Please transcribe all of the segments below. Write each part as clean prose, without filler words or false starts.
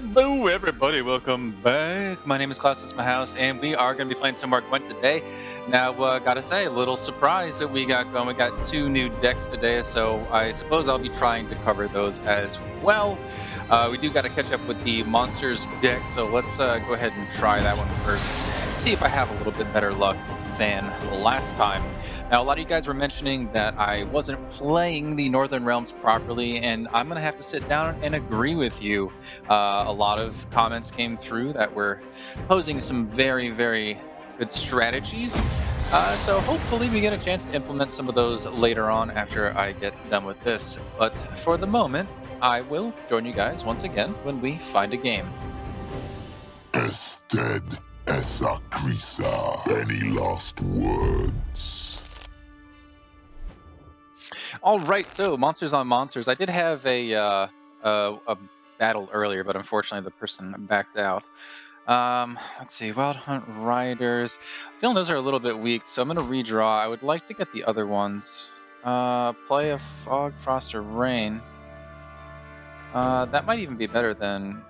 Hello, everybody. Welcome back. My name is Klaus, this is my house, and we are going to be playing some more Gwent today. Now, gotta say, a little surprise that we got going. We got two new decks today, so I suppose I'll be trying to cover those as well. We do got to catch up with the monsters deck, so let's go ahead and try that one first. See if I have a little bit better luck than last time. Now, a lot of you guys were mentioning that I wasn't playing the Northern Realms properly, and I'm going to have to sit down and agree with you. A lot of comments came through that were posing some very, very good strategies. So hopefully we get a chance to implement some of those later on after I get done with this. But for the moment, I will join you guys once again when we find a game. Ested esa crisa. Any last words? All right, so Monsters on Monsters. I did have a battle earlier, but unfortunately the person backed out. Let's see, Wild Hunt Riders. I'm feeling those are a little bit weak, so I'm going to redraw. I would like to get the other ones. Play a Fog, Frost, or Rain. That might even be better than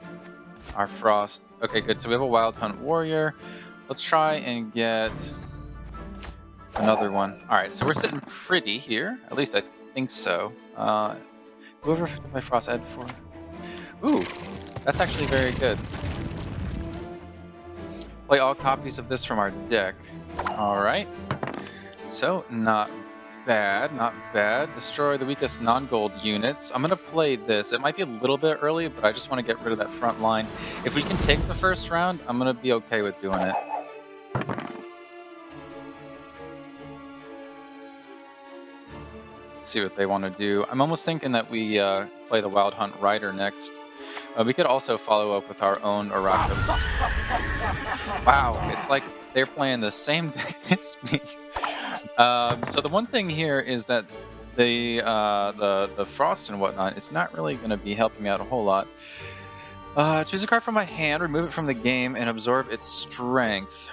our Frost. Okay, good. So we have a Wild Hunt Warrior. Let's try and get another one. All right, so we're sitting pretty here. At least I think so. Whoever affected by Frost, add 4. Ooh, that's actually very good. Play all copies of this from our deck. All right. So, not bad, not bad. Destroy the weakest non-gold units. I'm going to play this. It might be a little bit early, but I just want to get rid of that front line. If we can take the first round, I'm going to be okay with doing it. Let's see what they want to do. I'm almost thinking that we play the Wild Hunt Rider next. We could also follow up with our own Arrakis. Wow, it's like they're playing the same deck as me. So the one thing here is that the Frost and whatnot, it's not really going to be helping me out a whole lot. Choose a card from my hand, remove it from the game, and absorb its strength.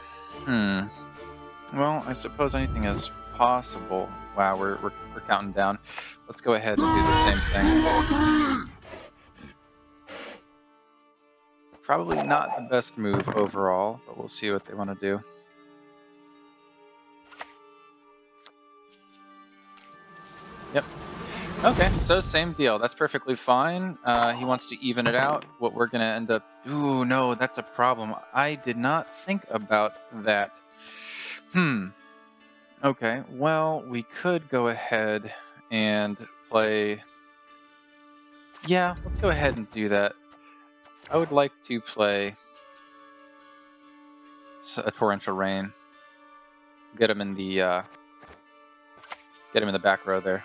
Well, I suppose anything is possible. Wow, we're counting down. Let's go ahead and do the same thing. Probably not the best move overall, but we'll see what they want to do. Yep. Okay, so same deal. That's perfectly fine. He wants to even it out. What we're going to end up... Ooh, no, that's a problem. I did not think about that. Okay, well, we could go ahead and play... Yeah, let's go ahead and do that. I would like to play a Torrential Rain. Get him in the back row there.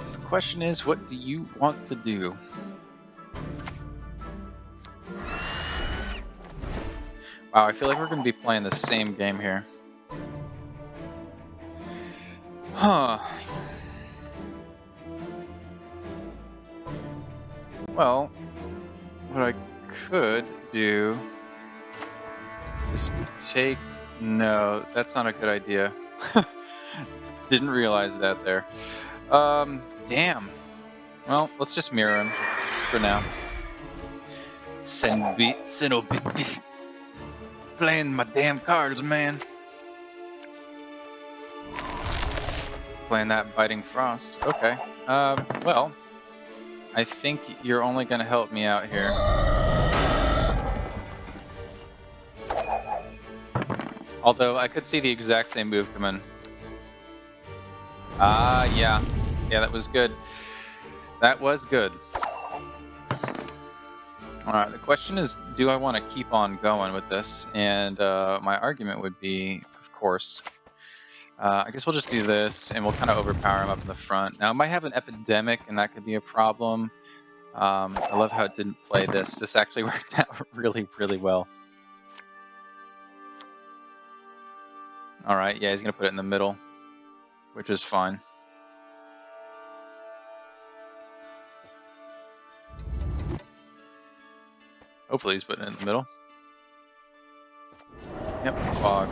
So the question is, what do you want to do? Wow, I feel like we're going to be playing the same game here. Huh. Well, what I could do is take... No, that's not a good idea. Didn't realize that there. Damn. Well, let's just mirror him for now. Senobi. Playing my damn cards, man. Playing that Biting Frost. Okay. Well, I think you're only going to help me out here. Although I could see the exact same move come in. Yeah. Yeah, that was good. That was good. Alright, the question is, do I want to keep on going with this? And my argument would be, of course. I guess we'll just do this, and we'll kind of overpower him up in the front. Now, it might have an Epidemic, and that could be a problem. I love how it didn't play this. This actually worked out really, really well. Alright, yeah, he's going to put it in the middle, which is fine. Hopefully he's putting it in the middle. Yep, fog.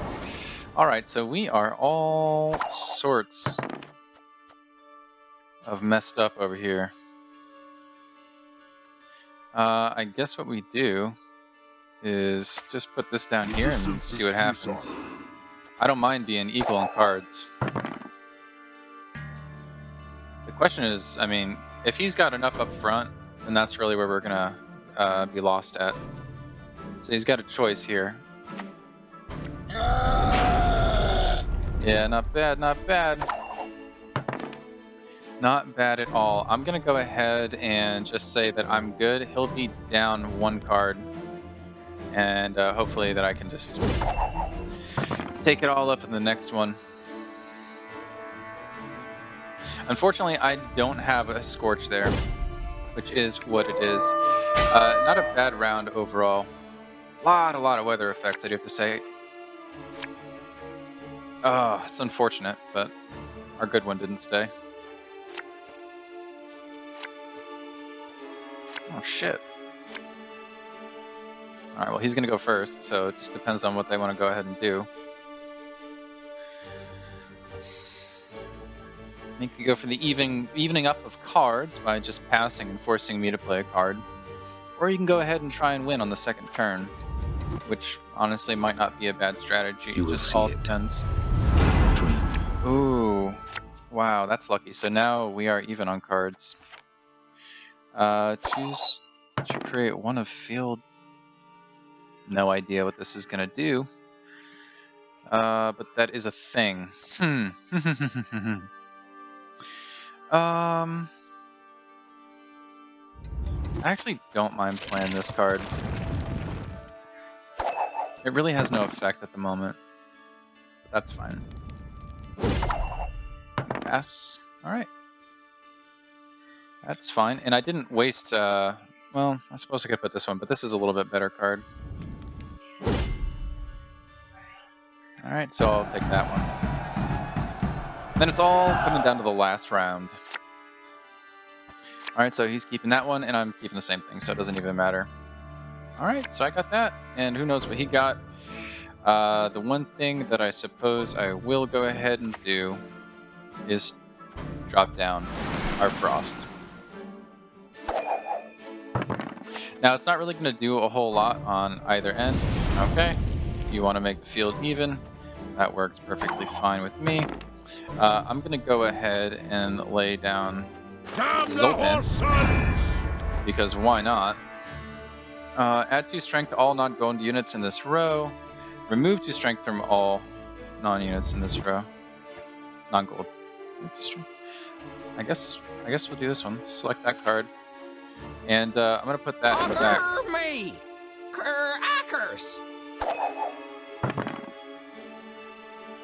Alright, so we are all sorts of messed up over here. I guess what we do is just put this down here and see what happens. I don't mind being equal in cards. The question is, I mean, if he's got enough up front, then that's really where we're gonna be lost at. So he's got a choice here. Yeah, not bad, not bad. Not bad at all. I'm gonna go ahead and just say that I'm good. He'll be down one card. And hopefully that I can just take it all up in the next one. Unfortunately, I don't have a Scorch there, which is what it is. Not a bad round overall. A lot of weather effects, I do have to say. Oh, it's unfortunate, but our good one didn't stay. Oh, shit. Alright, well, he's going to go first, so it just depends on what they want to go ahead and do. You could go for the evening up of cards by just passing and forcing me to play a card. Or you can go ahead and try and win on the second turn, which honestly might not be a bad strategy. You It will just see all it. depends. Dream. Ooh. Wow, that's lucky. So now we are even on cards. Choose to create one of field. No idea what this is going to do. But that is a thing. I actually don't mind playing this card. It really has no effect at the moment. But that's fine. Pass. Alright. That's fine. And I didn't waste, well, I suppose I could put this one, but this is a little bit better card. Alright, so I'll take that one. And then it's all coming down to the last round. Alright, so he's keeping that one, and I'm keeping the same thing, so it doesn't even matter. Alright, so I got that, and who knows what he got. The one thing that I suppose I will go ahead and do is drop down our Frost. Now, it's not really going to do a whole lot on either end. Okay, you want to make the field even. That works perfectly fine with me. I'm going to go ahead and lay down Zoltan, because why not? Add 2 strength to all non-gold units in this row. Remove 2 strength from all non-units in this row. Non-gold. I guess we'll do this one. Select that card. And I'm going to put that in the back. Me! Ackers!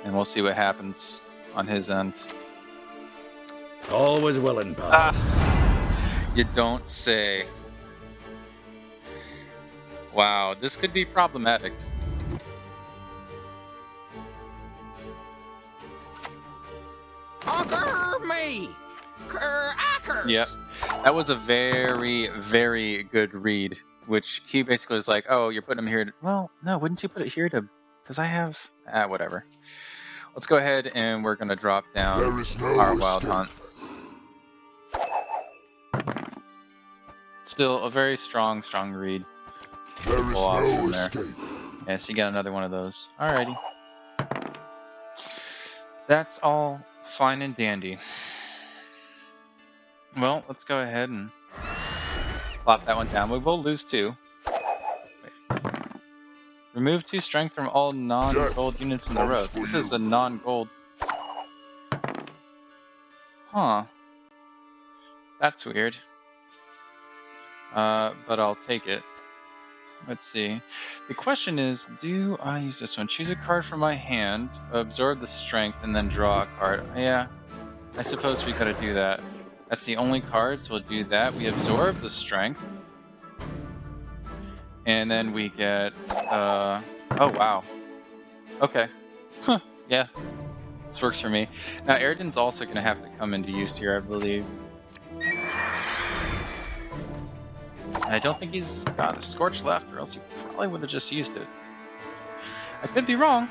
And we'll see what happens on his end. Always willing, pal. Ah, you don't say. Wow, this could be problematic. Me! Ackers! Yep. That was a very, very good read, which he basically was like, oh, you're putting him here. Well, no, wouldn't you put it here to... Because I have... whatever. Let's go ahead and we're going to drop down There is no our Wild escape. Hunt. Still a very strong read. There is Pull off no from there. escape. Yes, you got another one of those. Alrighty. That's all fine and dandy. Well, let's go ahead and plop that one down. We will lose 2. Wait. Remove 2 strength from all non-gold units in the row. This is a non-gold. Huh. That's weird. But I'll take it. Let's see. The question is, do I use this one? Choose a card from my hand, absorb the strength, and then draw a card. Yeah, I suppose we gotta do that. That's the only card, so we'll do that. We absorb the strength. And then we get, oh wow. Okay. Huh, yeah. This works for me. Now, Airden's also gonna have to come into use here, I believe. I don't think he's got a Scorch left, or else he probably would have just used it. I could be wrong.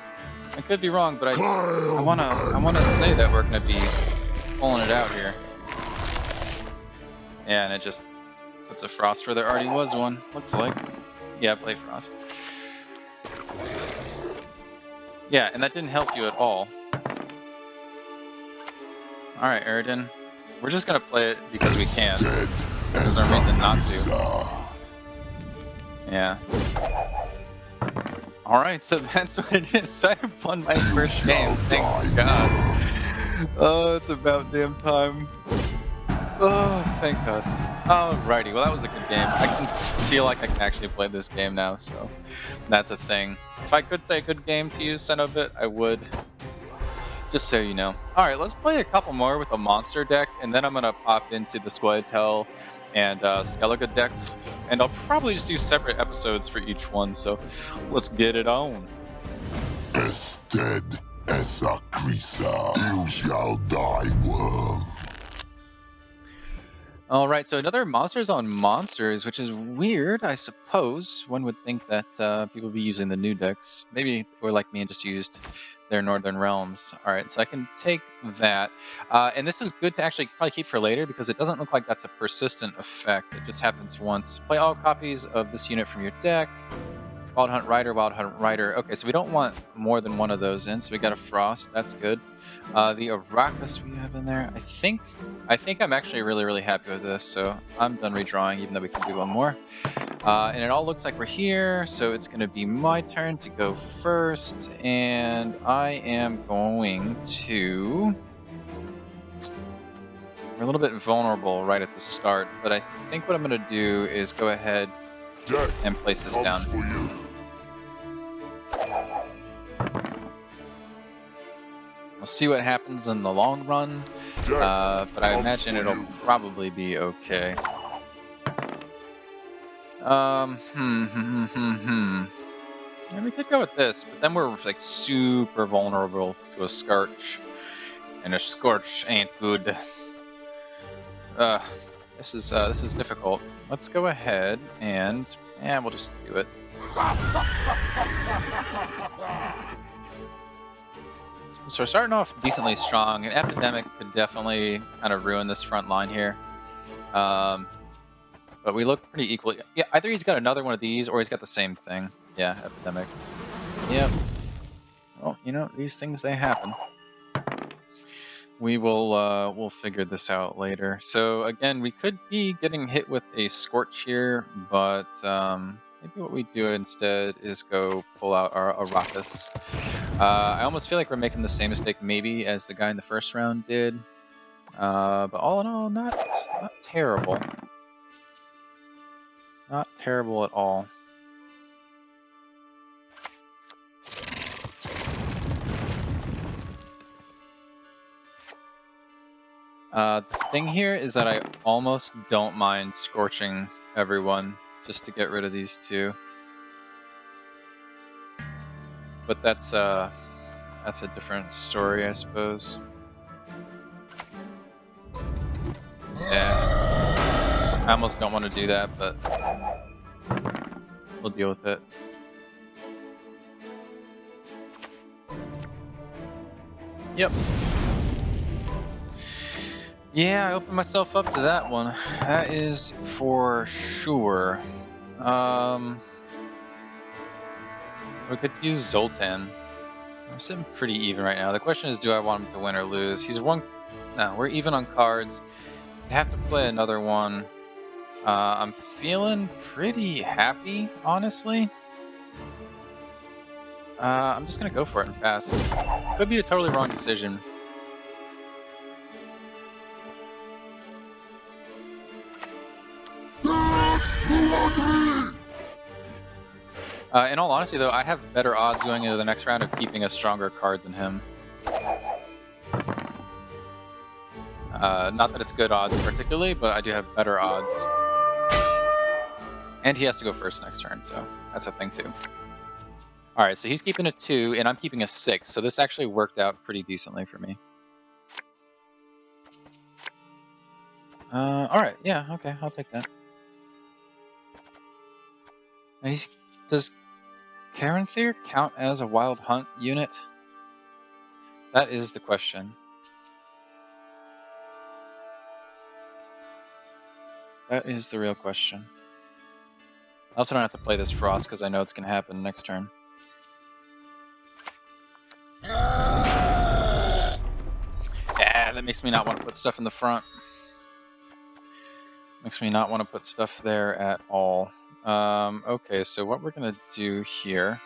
I could be wrong, but I wanna say that we're gonna be pulling it out here. Yeah, and it just puts a frost where there already was one. Looks like. Yeah, play frost. Yeah, and that didn't help you at all. All right, Eridan. We're just gonna play it because we can. There's no reason not to. Yeah. Alright, so that's what it is. So I won my first game. Thank God. Oh, it's about damn time. Oh, thank God. Alrighty, well that was a good game. I can feel like I can actually play this game now, so that's a thing. If I could say a good game to use Cenobit, I would. Just so you know. Alright, let's play a couple more with a monster deck, and then I'm gonna pop into the Squirtle and Skellige decks, and I'll probably just do separate episodes for each one, so let's get it on. Ested esa crisa. You shall die, worm. Alright, so another Monsters on Monsters, which is weird, I suppose. One would think that people would be using the new decks. Maybe they were like me and just used their Northern Realms. Alright, so I can take that. And this is good to actually probably keep for later because it doesn't look like that's a persistent effect. It just happens once. Play all copies of this unit from your deck. Wild Hunt Rider, Wild Hunt Rider. Okay, so we don't want more than one of those in, so we got a Frost. That's good. The Arachas we have in there. I think I'm actually really happy with this, so I'm done redrawing, even though we can do one more. And it all looks like we're here, so it's going to be my turn to go first, and I am going to... We're a little bit vulnerable right at the start, but I think what I'm going to do is go ahead and place this down. We'll see what happens in the long run, but I imagine it'll probably be okay. Yeah, we could go with this, but then we're like super vulnerable to a Scorch, and a Scorch ain't good. This is difficult. Let's go ahead and we'll just do it. So we're starting off decently strong. An Epidemic could definitely kind of ruin this front line here. But we look pretty equally. Yeah, either he's got another one of these or he's got the same thing. Yeah, Epidemic. Yep. Well, you know, these things, they happen. We will we'll figure this out later. So again, we could be getting hit with a Scorch here, but maybe what we do instead is go pull out our Arachas. I almost feel like we're making the same mistake maybe as the guy in the first round did. But all in all, not terrible. Not terrible at all. The thing here is that I almost don't mind scorching everyone just to get rid of these two. But that's a different story, I suppose. Yeah. I almost don't want to do that, but we'll deal with it. Yep. Yeah, I opened myself up to that one. That is for sure. We could use Zoltan. We're sitting pretty even right now. The question is, do I want him to win or lose? He's one... No, we're even on cards. I have to play another one. I'm feeling pretty happy, honestly. I'm just gonna go for it and pass. Could be a totally wrong decision. In all honesty, though, I have better odds going into the next round of keeping a stronger card than him. Not that it's good odds particularly, but I do have better odds. And he has to go first next turn, so that's a thing too. Alright, so he's keeping a 2, and I'm keeping a 6, so this actually worked out pretty decently for me. Alright, yeah, okay, I'll take that. Caranthir count as a wild hunt unit? That is the question. That is the real question. I also don't have to play this Frost because I know it's going to happen next turn. Yeah, that makes me not want to put stuff in the front. Makes me not want to put stuff there at all. Okay, so what we're going to do here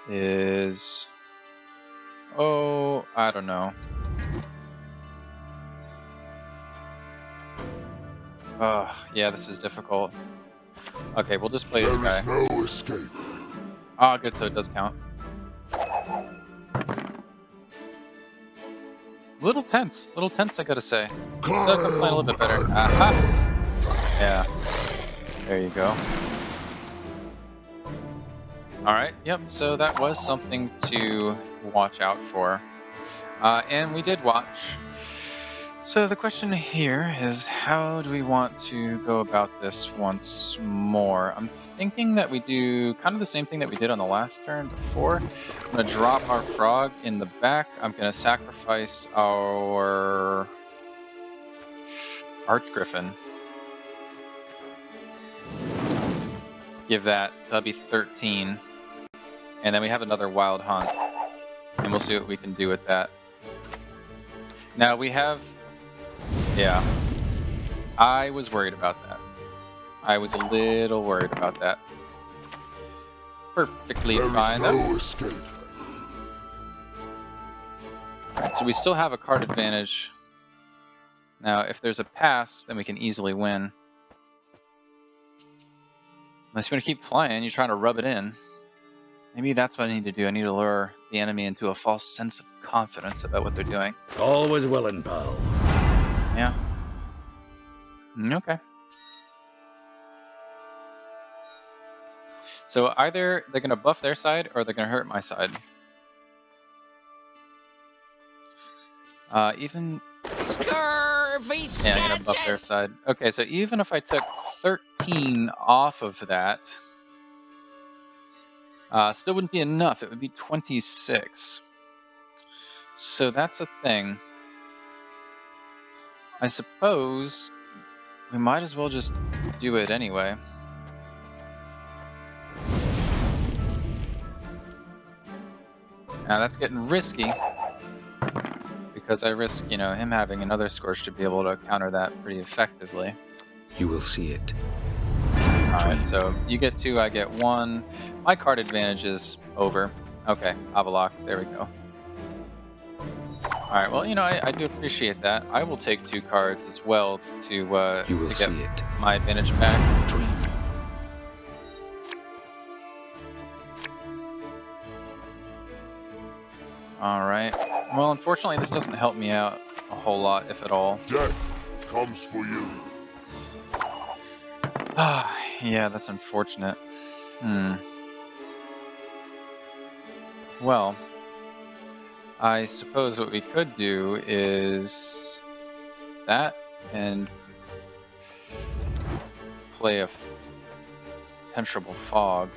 is... Oh, I don't know. Oh, yeah, this is difficult. Okay, we'll just play this guy. There is no escape. Ah, good, so it does count. Little tense, I gotta say. Look, I'm playing a little bit better. Aha! Yeah. There you go. Alright, yep, so that was something to watch out for. And we did watch. So the question here is, how do we want to go about this once more? I'm thinking that we do kind of the same thing that we did on the last turn before. I'm going to drop our frog in the back. I'm going to sacrifice our Archgriffin. Give that, so that'll be 13. And then we have another Wild Hunt. And we'll see what we can do with that. Now we have... Yeah. I was worried about that. I was a little worried about that. Perfectly fine though. There is no escape. Alright, so we still have a card advantage. Now, if there's a pass, then we can easily win. Unless you want to keep playing, you're trying to rub it in. Maybe that's what I need to do. I need to lure the enemy into a false sense of confidence about what they're doing. Always willing, pal. Yeah. Okay. So either they're going to buff their side or they're going to hurt my side. Even... Scurvy Yeah, I'm going to buff their sketches. side. Okay, so even if I took 13 off of that, still wouldn't be enough. It would be 26. So that's a thing. I suppose we might as well just do it anyway. Now that's getting risky because I risk, you know, him having another Scorch to be able to counter that pretty effectively. You will see it. Alright, so you get 2, I get 1. My card advantage is over. Okay, Avalok, there we go. Alright, well, you know, I do appreciate that. I will take 2 cards as well to You will get see it. my advantage back. Dream. Alright. Well, unfortunately, this doesn't help me out a whole lot, if at all. Death comes for you. Yeah, that's unfortunate. Well, I suppose what we could do is that and play a penetrable fog.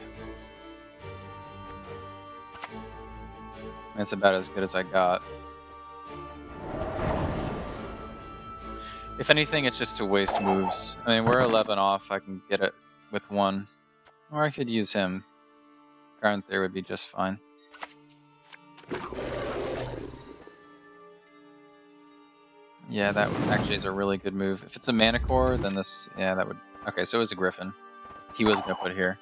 That's about as good as I got. If anything, it's just to waste moves. I mean, we're 11 off. I can get it with 1. Or I could use him. Caranthir would be just fine. Yeah, that actually is a really good move. If it's a Mana Core, then this... Yeah, that would... Okay, so it was a Griffin. He was going to put it here.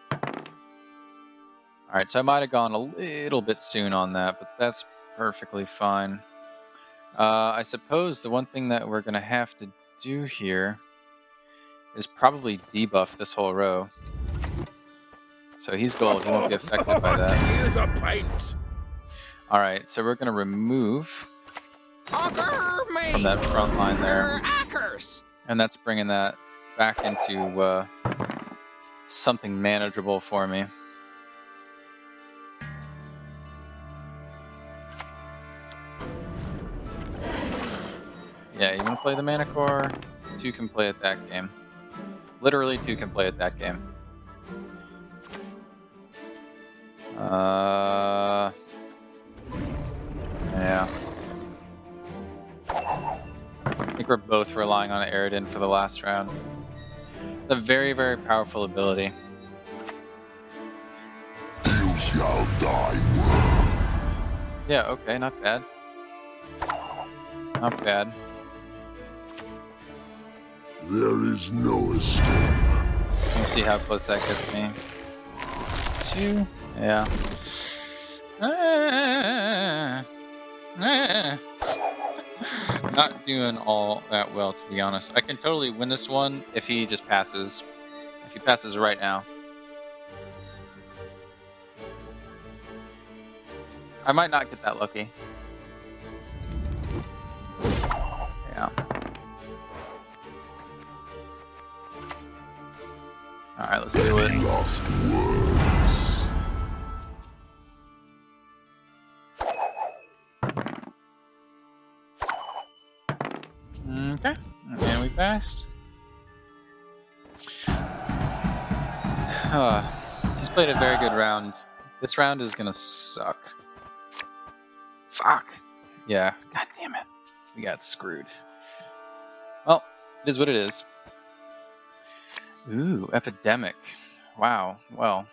Alright, so I might have gone a little bit soon on that, but that's perfectly fine. I suppose the one thing that we're going to have to do here is probably debuff this whole row. So he's gold, he won't be affected by that. Here's a pint. Alright, so we're going to remove from that front line there. And that's bringing that back into something manageable for me. Yeah, you want to play the Mana Core? 2 can play at that game. Literally 2 can play at that game. Yeah. I think we're both relying on Aridin for the last round. It's a very, very powerful ability. You shall die, worm. Yeah, okay, not bad. Not bad. There is no escape. We'll see how close that gets me. 2? Yeah. Not doing all that well, to be honest. I can totally win this one if he just passes. If he passes right now. I might not get that lucky. Yeah. Alright, let's do it. Lost words. Okay. And we passed. He's played a very good round. This round is gonna suck. Fuck. Yeah. God damn it. We got screwed. Well, it is what it is. Ooh, epidemic. Wow. Well.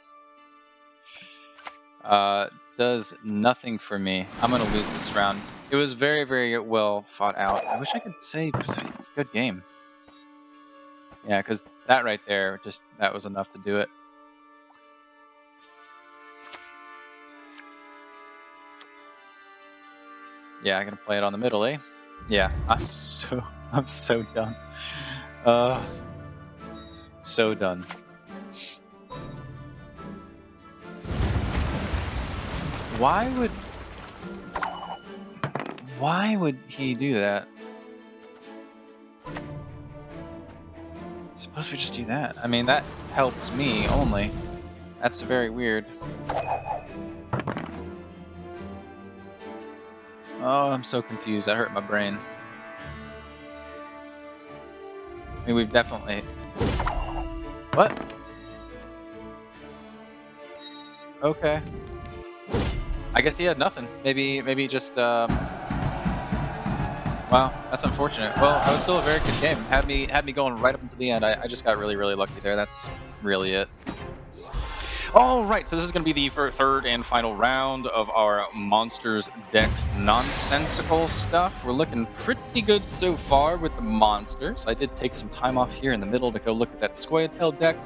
Does nothing for me. I'm gonna lose this round. It was very, very well fought out. I wish I could say good game. Yeah, because that right there, that was enough to do it. Yeah, I'm gonna play it on the middle, eh? Yeah, I'm so done. So done. Why would he do that? Suppose we just do that. I mean, that helps me only. That's very weird. Oh, I'm so confused. That hurt my brain. I mean, we've definitely... What? Okay. I guess he had nothing. Maybe just, Wow, that's unfortunate. Well, that was still a very good game. Had me going right up until the end. I just got really, really lucky there. That's really it. All right, so this is going to be the third and final round of our monsters deck nonsensical stuff. We're looking pretty good so far with the monsters. I did take some time off here in the middle to go look at that Scoia'tael deck,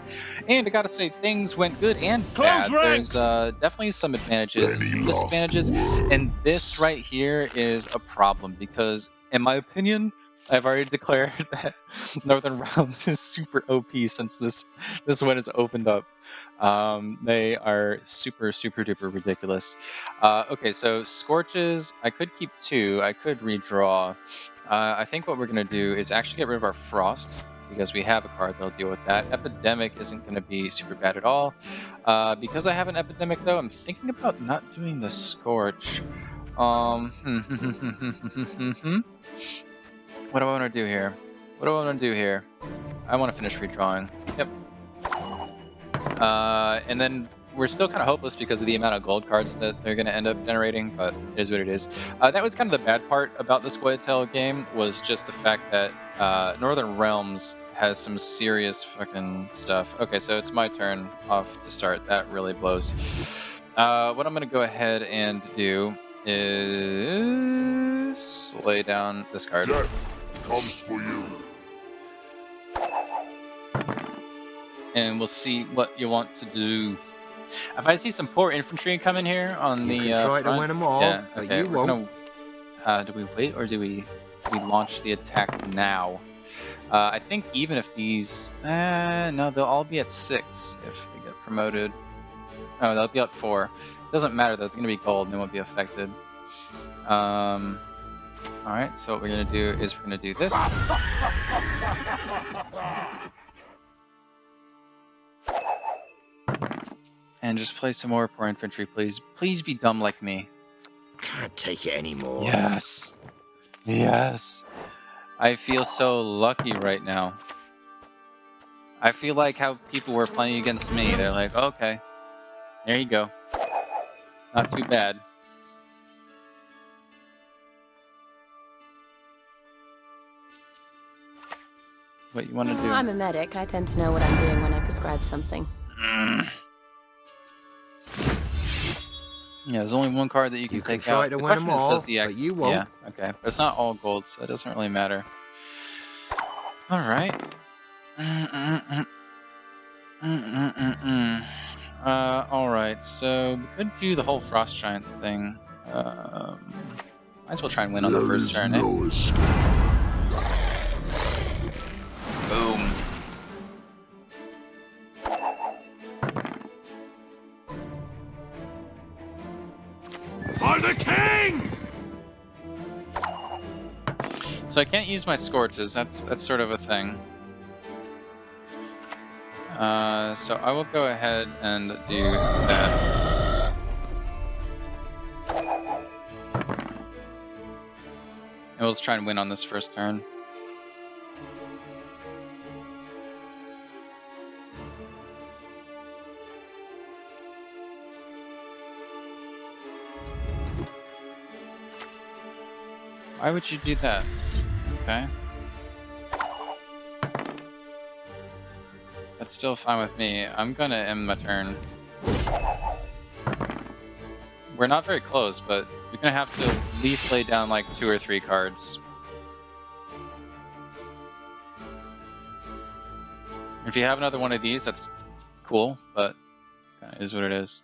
and I gotta say things went good and bad. There's definitely some advantages and some disadvantages, and this right here is a problem because, in my opinion, I've already declared that Northern Realms is super OP since this one is opened up. They are super duper ridiculous. Okay, so Scorches, I could keep 2. I could redraw. I think what we're going to do is actually get rid of our Frost, because we have a card that'll deal with that. Epidemic isn't going to be super bad at all. Because I have an Epidemic, though, I'm thinking about not doing the Scorch. What do I want to do here? What do I want to do here? I want to finish redrawing. Yep. And then we're still kind of hopeless because of the amount of gold cards that they're going to end up generating, but it is what it is. That was kind of the bad part about the Scoia'tael game, was just the fact that Northern Realms has some serious fucking stuff. Okay, so it's my turn off to start. That really blows. What I'm going to go ahead and do is lay down this card. Death comes for you. And we'll see what you want to do. If I see some poor infantry coming here on the try front, to win them all, yeah, but okay, you won't. Do we wait or do we launch the attack now? I think even if these, no, they'll all be at 6 if they get promoted. No, they'll be at 4. Doesn't matter though; they're gonna be gold and they won't be affected. All right, so what we're gonna do is we're gonna do this. And just play some more poor infantry, please. Please be dumb like me. Can't take it anymore. Yes. Yes. I feel so lucky right now. I feel like how people were playing against me. They're like, okay, there you go. Not too bad. What you want to do? I'm a medic. I tend to know what I'm doing when I prescribe something. Yeah, there's only one card that you can take try out. to The win 'em question is, all, does the but you won't. Yeah, okay. But it's not all gold, so it doesn't really matter. All right. All right. So we could do the whole frost giant thing. Might as well try and win on the There first is turn. no escape. Boom. For the king! So I can't use my scorches. That's sort of a thing. So I will go ahead and do that. And we'll just try and win on this first turn. Why would you do that? Okay. That's still fine with me. I'm gonna end my turn. We're not very close, but you're gonna have to at least lay down like 2 or 3 cards. If you have another one of these, that's cool, but kinda is what it is.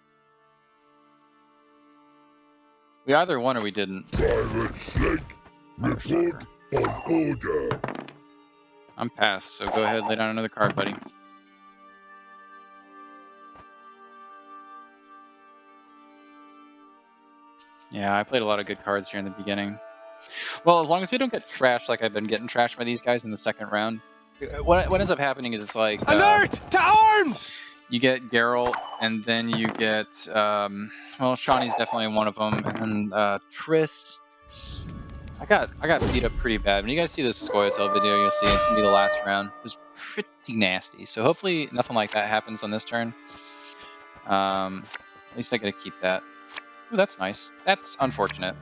We either won or we didn't. Pirate Snake, report on order. I'm passed, so go ahead, lay down another card, buddy. Yeah, I played a lot of good cards here in the beginning. Well, as long as we don't get trashed like I've been getting trashed by these guys in the second round. What ends up happening is it's like... Alert! To arms! You get Geralt, and then you get... well, Shawnee's definitely one of them, and Triss... I got beat up pretty bad. When you guys see this Scoia'tael video, you'll see it's going to be the last round. It was pretty nasty. So hopefully nothing like that happens on this turn. At least I get to keep that. Ooh, that's nice. That's unfortunate.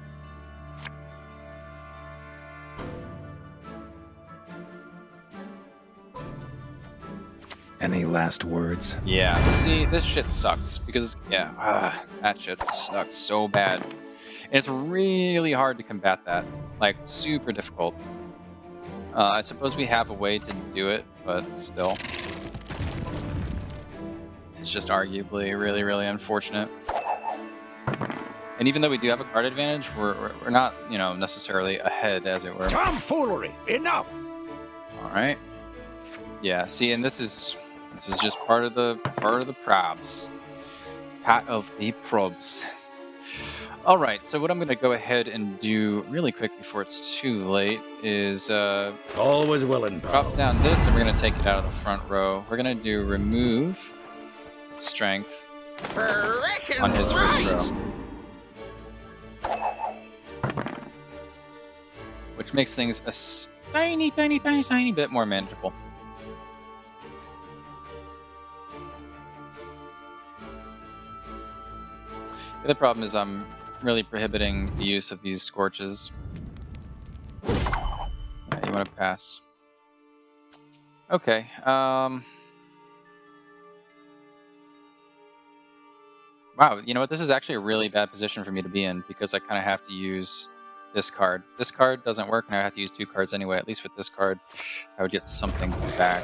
Any last words? Yeah, see, this shit sucks. Because, yeah, that shit sucks so bad. And it's really hard to combat that. Like, super difficult. I suppose we have a way to do it, but still. It's just arguably really, really unfortunate. And even though we do have a card advantage, we're not, you know, necessarily ahead, as it were. Tomfoolery! Enough! Alright. Yeah, see, and this is just part of the probs. Part of the probs. Alright, so what I'm going to go ahead and do really quick before it's too late is Always willing, pal. drop down this, and we're going to take it out of the front row. We're going to do remove strength on his first row. Which makes things a tiny bit more manageable. The other problem is I'm really prohibiting the use of these scorches. Yeah, you want to pass. Okay, wow, you know what? This is actually a really bad position for me to be in because I kind of have to use this card. This card doesn't work, and I have to use 2 cards anyway. At least with this card, I would get something back.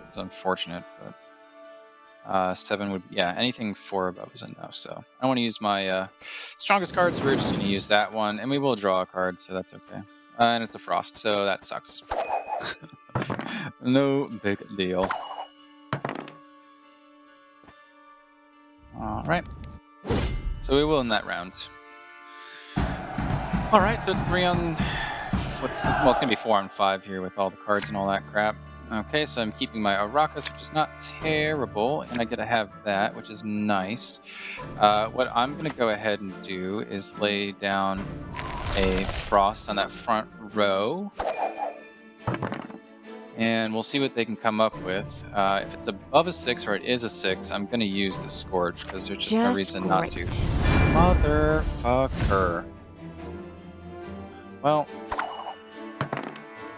It's unfortunate, but 7 would, yeah, anything 4 above is enough. So I want to use my strongest card, so we're just going to use that one, and we will draw a card, so that's okay. And it's a frost, so that sucks. No big deal. All right. So we will in that round. All right, so it's 3 on... well, it's going to be 4 on 5 here with all the cards and all that crap. Okay, so I'm keeping my Arrakis, which is not terrible, and I get to have that, which is nice. What I'm going to go ahead and do is lay down a Frost on that front row. And we'll see what they can come up with. If it's above a 6 or it is a 6, I'm going to use the Scourge, because there's just no reason not to. Motherfucker. Well,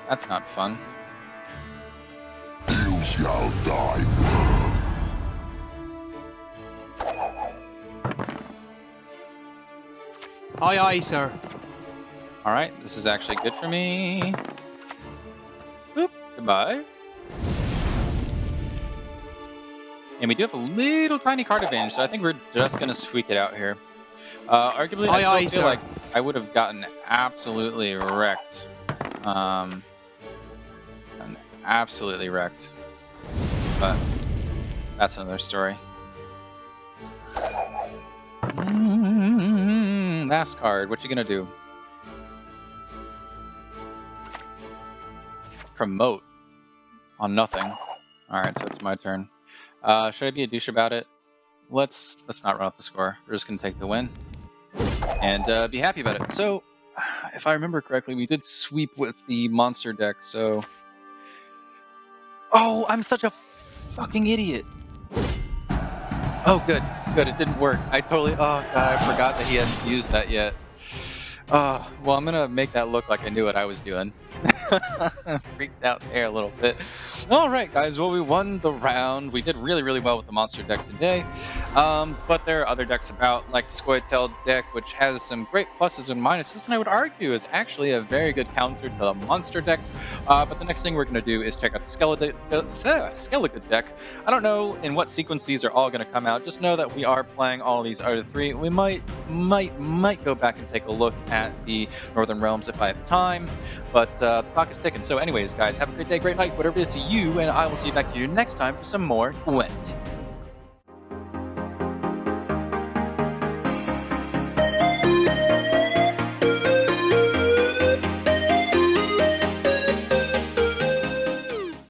that's not fun. You shall die, worm. Aye, aye, sir. Alright, this is actually good for me. Boop, goodbye. And we do have a little tiny card advantage, so I think we're just going to squeak it out here. Arguably, I still feel like I would have gotten absolutely wrecked. Absolutely wrecked. But that's another story. Last card, what you gonna do? Promote on nothing. Alright, so it's my turn. Should I be a douche about it? Let's not run up the score. We're just gonna take the win. And be happy about it. So, if I remember correctly, we did sweep with the monster deck, so... Oh, I'm such a fucking idiot! Oh, good. Good, it didn't work. I totally... Oh, God, I forgot that he hadn't used that yet. Well, I'm gonna make that look like I knew what I was doing. Freaked out there a little bit. Alright, guys, well, we won the round. We did really, really well with the monster deck today. But there are other decks about, like the Scoia'tael deck, which has some great pluses and minuses, and I would argue is actually a very good counter to the monster deck. But the next thing we're going to do is check out the Skellige deck. I don't know in what sequence these are all going to come out. Just know that we are playing all these other three. We might go back and take a look at the Northern Realms if I have time. But the clock is ticking. So anyways, guys, have a great day, great night, whatever it is to you, and I will see you back here next time for some more Gwent.